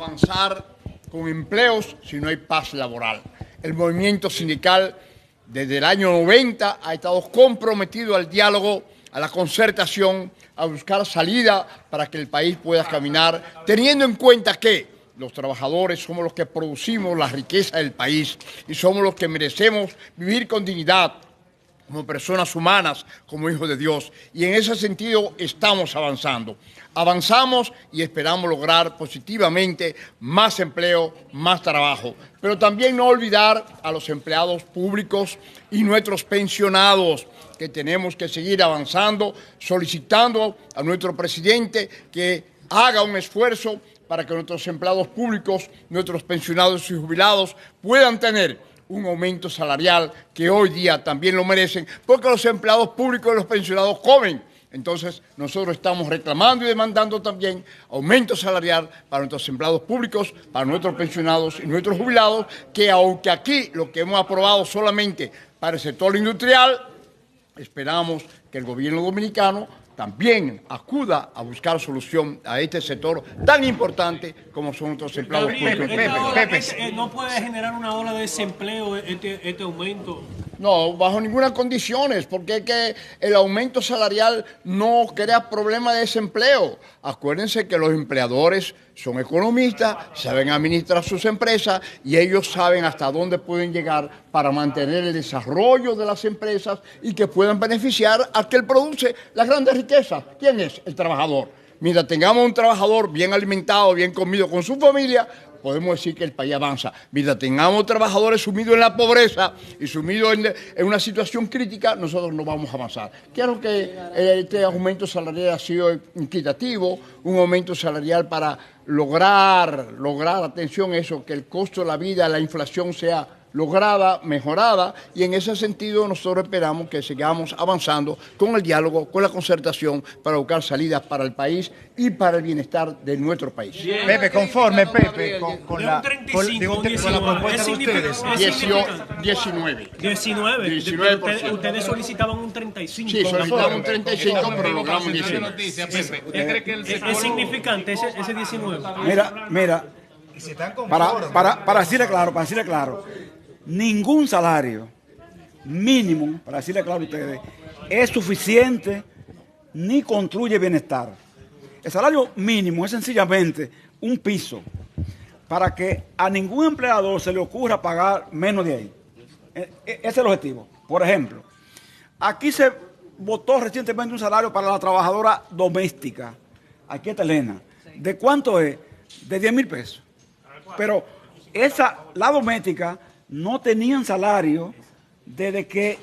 avanzar con empleos si no hay paz laboral. El movimiento sindical desde el año 90 ha estado comprometido al diálogo, a la concertación, a buscar salida para que el país pueda caminar, teniendo en cuenta que los trabajadores somos los que producimos la riqueza del país y somos los que merecemos vivir con dignidad, como personas humanas, como hijos de Dios. Y en ese sentido estamos avanzando. Avanzamos y esperamos lograr positivamente más empleo, más trabajo. Pero también no olvidar a los empleados públicos y nuestros pensionados, que tenemos que seguir avanzando, solicitando a nuestro presidente que haga un esfuerzo para que nuestros empleados públicos, nuestros pensionados y jubilados puedan tener un aumento salarial que hoy día también lo merecen, porque los empleados públicos y los pensionados comen. Entonces, nosotros estamos reclamando y demandando también aumento salarial para nuestros empleados públicos, para nuestros pensionados y nuestros jubilados, que aunque aquí lo que hemos aprobado solamente para el sector industrial, esperamos que el gobierno dominicano también acuda a buscar solución a este sector tan importante como son nuestros empleados públicos. Pepe, ¿no puede generar una ola de desempleo este aumento? No, bajo ninguna condición, porque es que el aumento salarial no crea problema de desempleo. Acuérdense que los empleadores son economistas, saben administrar sus empresas y ellos saben hasta dónde pueden llegar para mantener el desarrollo de las empresas y que puedan beneficiar a aquel que produce la grande riqueza. ¿Quién es? El trabajador. Mientras tengamos un trabajador bien alimentado, bien comido con su familia, podemos decir que el país avanza. Mientras tengamos trabajadores sumidos en la pobreza y sumidos en una situación crítica, nosotros no vamos a avanzar. Claro que este aumento salarial ha sido equitativo, un aumento salarial para lograr, atención, eso, que el costo de la vida, la inflación sea lograda, mejorada, y en ese sentido nosotros esperamos que sigamos avanzando con el diálogo, con la concertación, para buscar salidas para el país y para el bienestar de nuestro país. Bien. Pepe, conforme, Pepe, con la propuesta de ustedes. 19. 19. Ustedes solicitaban un 35. Sí, solicitaban un 35, pero logramos 19. ¿Usted cree que es significante ese 19? Mira, para decirle claro, ningún salario mínimo, para decirle claro a ustedes, es suficiente ni construye bienestar. El salario mínimo es sencillamente un piso para que a ningún empleador se le ocurra pagar menos de ahí. Ese es el objetivo. Por ejemplo, aquí se votó recientemente un salario para la trabajadora doméstica. Aquí está Elena. ¿De cuánto es? De 10,000 pesos. Pero la doméstica no tenían salario desde que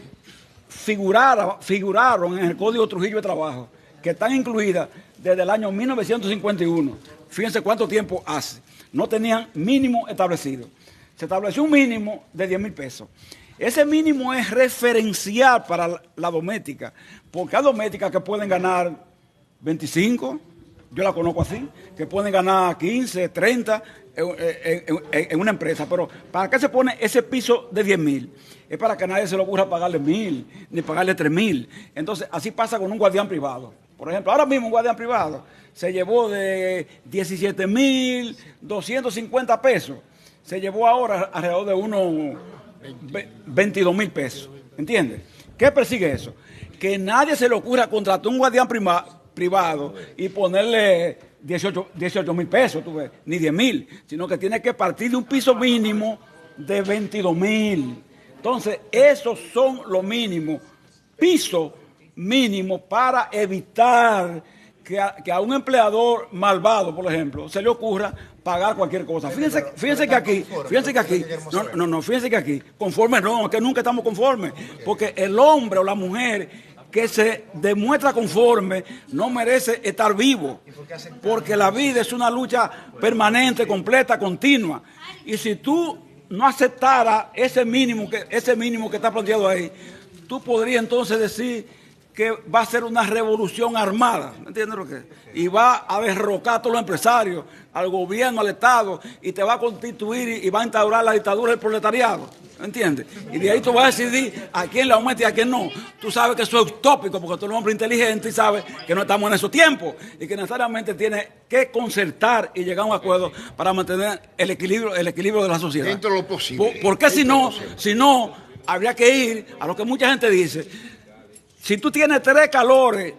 figuraron en el Código Trujillo de Trabajo, que están incluidas desde el año 1951. Fíjense cuánto tiempo hace. No tenían mínimo establecido. Se estableció un mínimo de 10,000 pesos. Ese mínimo es referencial para la doméstica, porque hay domésticas que pueden ganar 25, yo la conozco así, que pueden ganar 15, 30 en una empresa. Pero ¿para qué se pone ese piso de 10,000? Es para que nadie se le ocurra pagarle 1,000, ni pagarle 3,000. Entonces, así pasa con un guardián privado. Por ejemplo, ahora mismo un guardián privado se llevó de 17,250 pesos. Se llevó ahora alrededor de unos 22,000 pesos. ¿Entiendes? ¿Qué persigue eso? Que nadie se le ocurra contratar un guardián privado y ponerle 18,000 pesos, tú ves, ni 10,000, sino que tiene que partir de un piso mínimo de 22,000. Entonces, esos son los mínimos, piso mínimo para evitar que a un empleador malvado, por ejemplo, se le ocurra pagar cualquier cosa. Fíjense que aquí, conforme no, que nunca estamos conformes, porque el hombre o la mujer que se demuestra conforme no merece estar vivo, porque la vida es una lucha permanente, completa, continua. Y si tú no aceptaras ese mínimo que está planteado ahí, tú podrías entonces decir que va a ser una revolución armada, ¿me entiendes lo que es? Y va a derrocar a todos los empresarios, al gobierno, al Estado, y te va a constituir y va a instaurar la dictadura del proletariado, ¿me entiendes? Y de ahí tú vas a decidir a quién le aumenta y a quién no. Tú sabes que eso es utópico porque tú eres un hombre inteligente y sabes que no estamos en esos tiempos y que necesariamente tienes que concertar y llegar a un acuerdo para mantener el equilibrio de la sociedad. Dentro de lo posible. Porque si no, habría que ir a lo que mucha gente dice. Si tú tienes tres calones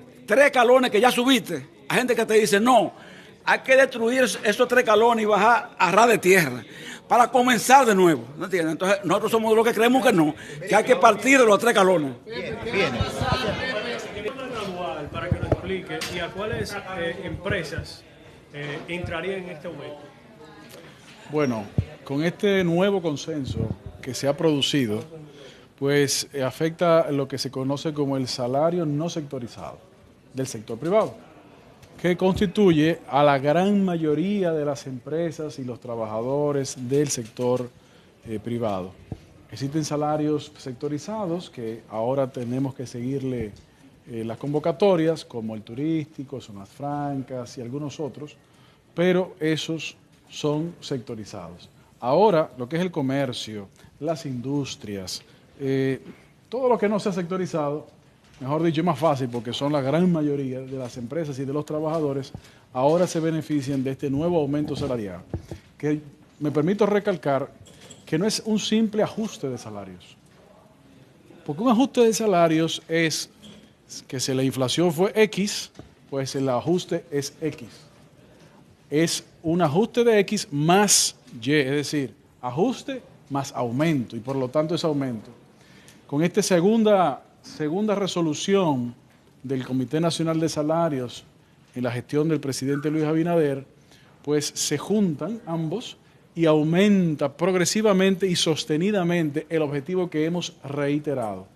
que ya subiste, hay gente que te dice, no, hay que destruir esos 3 calones y bajar a ras de tierra para comenzar de nuevo. ¿No entiendes? Entonces, nosotros somos de los que creemos que no, que hay que partir de los 3 calones. Bien. Para que nos explique, ¿y a cuáles empresas entrarían en este aumento? Bueno, con este nuevo consenso que se ha producido, pues afecta lo que se conoce como el salario no sectorizado del sector privado, que constituye a la gran mayoría de las empresas y los trabajadores del sector privado. Existen salarios sectorizados que ahora tenemos que seguirle las convocatorias, como el turístico, zonas francas y algunos otros, pero esos son sectorizados. Ahora, lo que es el comercio, las industrias, todo lo que no sea sectorizado, mejor dicho, es más fácil porque son la gran mayoría de las empresas y de los trabajadores, ahora se benefician de este nuevo aumento salarial, que me permito recalcar que no es un simple ajuste de salarios, porque un ajuste de salarios es que si la inflación fue X, pues el ajuste es X. Es un ajuste de X más Y, es decir, ajuste más aumento, y por lo tanto es aumento. Con esta segunda resolución del Comité Nacional de Salarios en la gestión del presidente Luis Abinader, pues se juntan ambos y aumenta progresivamente y sostenidamente el objetivo que hemos reiterado,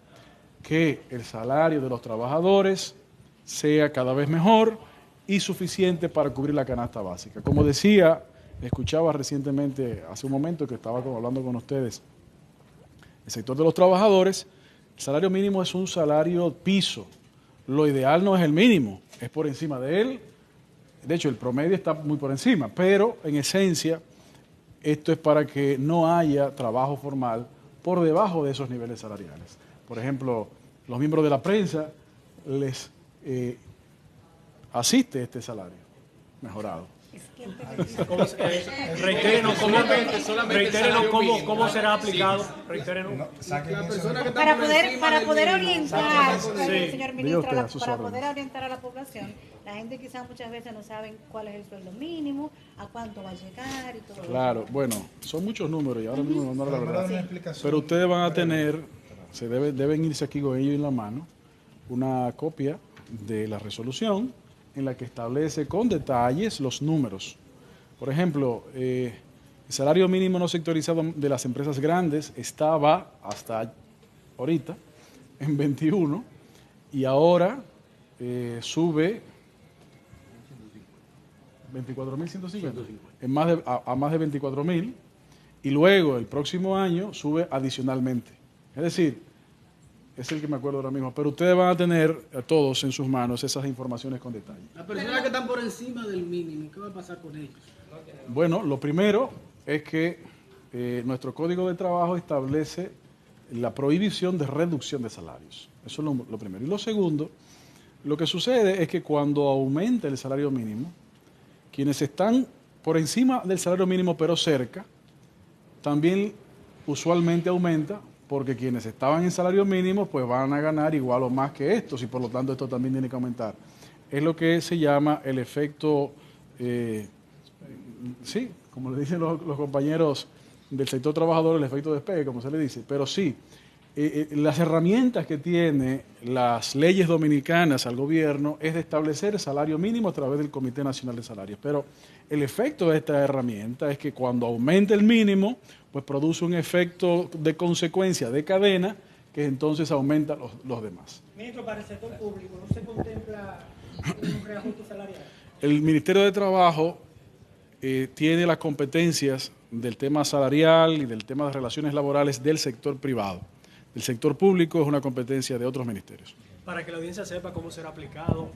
que el salario de los trabajadores sea cada vez mejor y suficiente para cubrir la canasta básica. Como decía, escuchaba recientemente, hace un momento que estaba hablando con ustedes, el sector de los trabajadores, el salario mínimo es un salario piso. Lo ideal no es el mínimo, es por encima de él. De hecho, el promedio está muy por encima, pero en esencia, esto es para que no haya trabajo formal por debajo de esos niveles salariales. Por ejemplo, los miembros de la prensa les asiste este salario mejoro. Reiterenos cómo será aplicado. Para poder orientar, Sí. señor ministro, para poder orientar a la población, la gente quizás muchas veces no saben cuál es el sueldo mínimo, a cuánto va a llegar y todo Claro, eso. bueno, son muchos números y ahora mismo no la verdad. Pero ustedes van a tener, deben irse aquí con ellos en la mano, una copia de la resolución en la que establece con detalles los números. Por ejemplo, el salario mínimo no sectorizado de las empresas grandes estaba hasta ahorita en 21 y ahora sube 24.150 a más de 24.000 y luego el próximo año sube adicionalmente. Es decir, es el que me acuerdo ahora mismo, pero ustedes van a tener todos en sus manos esas informaciones con detalle. Las personas que están por encima del mínimo, ¿qué va a pasar con ellos? Bueno, lo primero es que nuestro Código de Trabajo establece la prohibición de reducción de salarios. Eso es lo primero. Y lo segundo, lo que sucede es que cuando aumenta el salario mínimo, quienes están por encima del salario mínimo pero cerca, también usualmente aumenta porque quienes estaban en salario mínimo pues van a ganar igual o más que estos y por lo tanto esto también tiene que aumentar. Es lo que se llama el efecto, sí, como le dicen los compañeros del sector trabajador, el efecto despegue, como se le dice, pero sí, las herramientas que tiene las leyes dominicanas al gobierno es de establecer el salario mínimo a través del Comité Nacional de Salarios, pero el efecto de esta herramienta es que cuando aumenta el mínimo, pues produce un efecto de consecuencia de cadena que entonces aumenta los demás. Ministro, para el sector público, ¿no se contempla un reajuste salarial? El Ministerio de Trabajo tiene las competencias del tema salarial y del tema de relaciones laborales del sector privado. El sector público es una competencia de otros ministerios. para que la audiencia sepa cómo será aplicado